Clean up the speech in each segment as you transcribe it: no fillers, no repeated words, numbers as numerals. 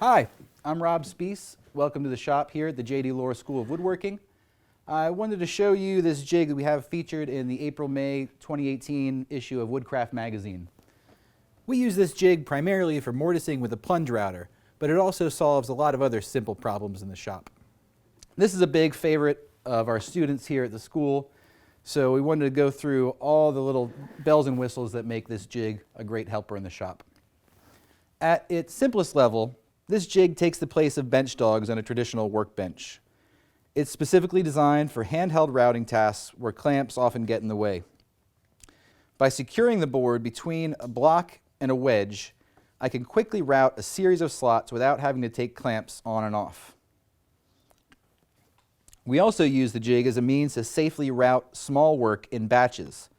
Hi, I'm Rob Spees. Welcome to the shop here at the J.D. Lohr School of Woodworking. I wanted to show you this jig that we have featured in the April-May 2018 issue of Woodcraft magazine. We use this jig primarily for mortising with a plunge router, but it also solves a lot of other simple problems in the shop. This is a big favorite of our students here at the school, so we wanted to go through all the little bells and whistles that make this jig a great helper in the shop. At its simplest level, this jig takes the place of bench dogs on a traditional workbench. It's specifically designed for handheld routing tasks where clamps often get in the way. By securing the board between a block and a wedge, I can quickly route a series of slots without having to take clamps on and off. We also use the jig as a means to safely route small work in batches.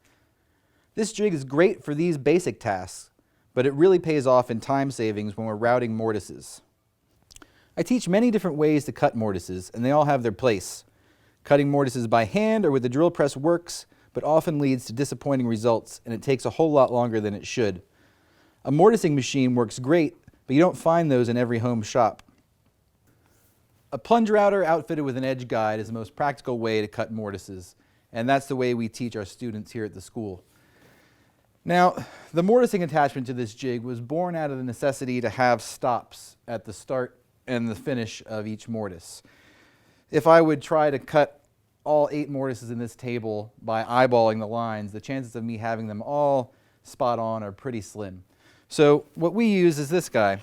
This jig is great for these basic tasks, but it really pays off in time savings when we're routing mortises. I teach many different ways to cut mortises, and they all have their place. Cutting mortises by hand or with the drill press works, but often leads to disappointing results, and it takes a whole lot longer than it should. A mortising machine works great, but you don't find those in every home shop. A plunge router outfitted with an edge guide is the most practical way to cut mortises, and that's the way we teach our students here at the school. Now, the mortising attachment to this jig was born out of the necessity to have stops at the start and the finish of each mortise. If I would try to cut all 8 mortises in this table by eyeballing the lines, the chances of me having them all spot on are pretty slim. So what we use is this guy.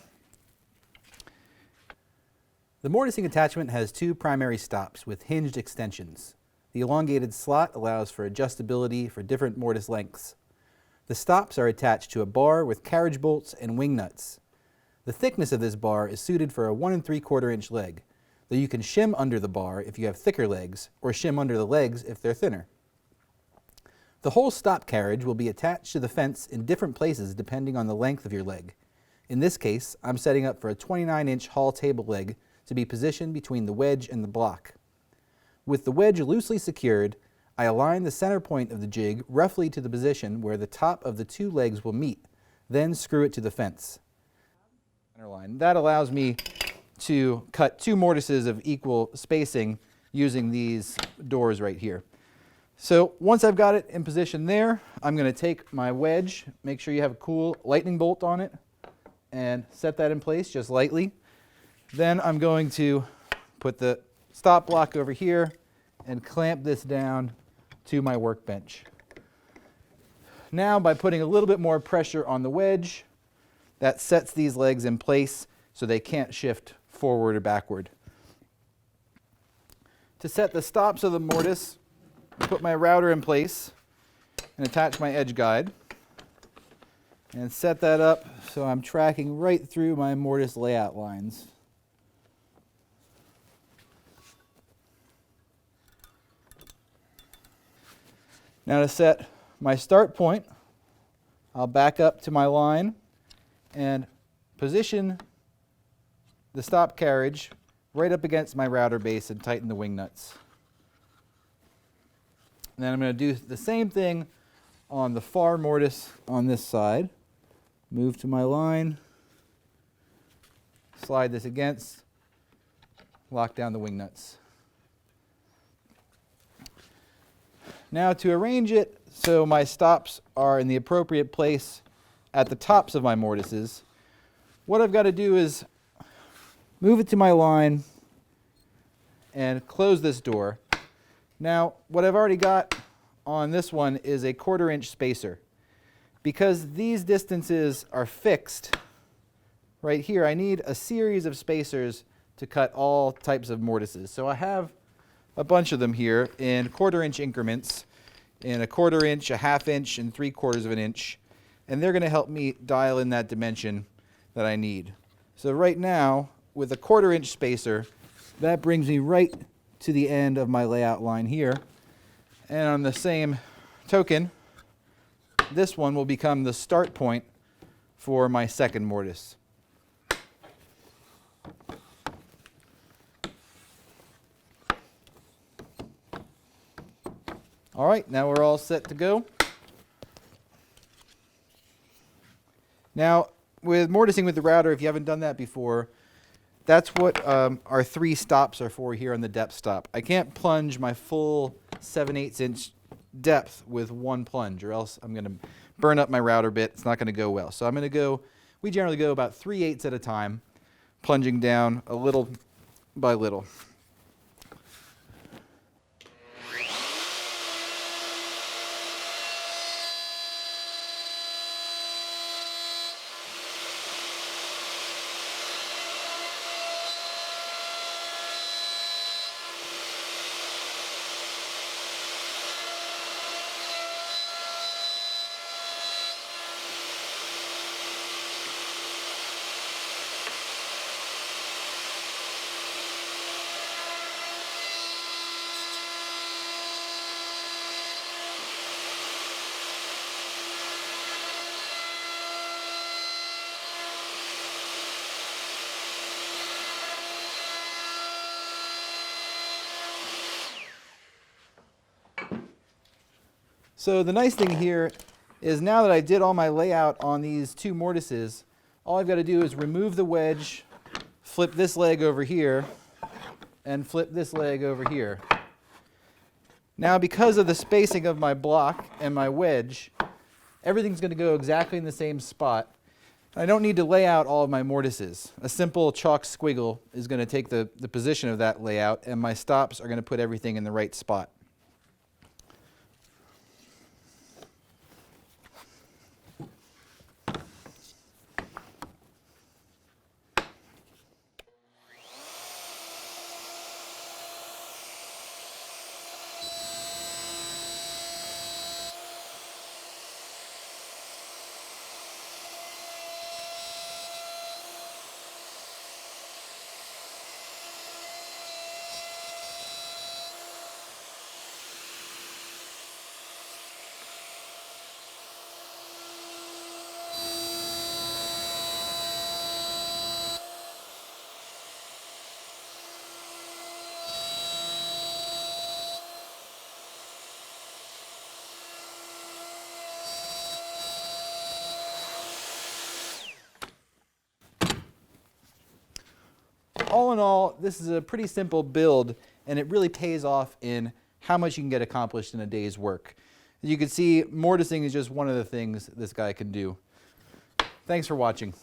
The mortising attachment has 2 primary stops with hinged extensions. The elongated slot allows for adjustability for different mortise lengths. The stops are attached to a bar with carriage bolts and wing nuts. The thickness of this bar is suited for a 1 3/4 inch leg, though you can shim under the bar if you have thicker legs, or shim under the legs if they're thinner. The whole stop carriage will be attached to the fence in different places depending on the length of your leg. In this case, I'm setting up for a 29-inch hall table leg to be positioned between the wedge and the block. With the wedge loosely secured, I align the center point of the jig roughly to the position where the top of the 2 legs will meet, then screw it to the fence. That allows me to cut 2 mortises of equal spacing using these doors right here. So once I've got it in position there, I'm going to take my wedge, make sure you have a cool lightning bolt on it, and set that in place just lightly. Then I'm going to put the stop block over here and clamp this down to my workbench. Now, by putting a little bit more pressure on the wedge, that sets these legs in place so they can't shift forward or backward. To set the stops of the mortise, I put my router in place and attach my edge guide and set that up so I'm tracking right through my mortise layout lines. Now to set my start point, I'll back up to my line and position the stop carriage right up against my router base and tighten the wing nuts. And then I'm going to do the same thing on the far mortise on this side. Move to my line, slide this against, lock down the wing nuts. Now to arrange it so my stops are in the appropriate place at the tops of my mortises, what I've got to do is move it to my line and close this door. Now what I've already got on this one is a 1/4 inch spacer. Because these distances are fixed right here, I need a series of spacers to cut all types of mortises. So I have a bunch of them here in 1/4 inch increments, in a 1/4 inch, a 1/2 inch, and 3/4 of an inch. And they're going to help me dial in that dimension that I need. So right now, with a 1/4 inch spacer, that brings me right to the end of my layout line here. And on the same token, this one will become the start point for my second mortise. All right, now we're all set to go. Now, with mortising with the router, if you haven't done that before, that's what our 3 stops are for here on the depth stop. I can't plunge my full 7/8 inch depth with one plunge, or else I'm going to burn up my router bit. It's not going to go well. So I'm going to go, we generally go about 3/8 at a time, plunging down a little by little. So the nice thing here is now that I did all my layout on these 2 mortises, all I've got to do is remove the wedge, flip this leg over here, and flip this leg over here. Now because of the spacing of my block and my wedge, everything's going to go exactly in the same spot. I don't need to lay out all of my mortises. A simple chalk squiggle is going to take the position of that layout, and my stops are going to put everything in the right spot. All in all, this is a pretty simple build, and it really pays off in how much you can get accomplished in a day's work. As you can see, mortising is just one of the things this guy can do. Thanks for watching.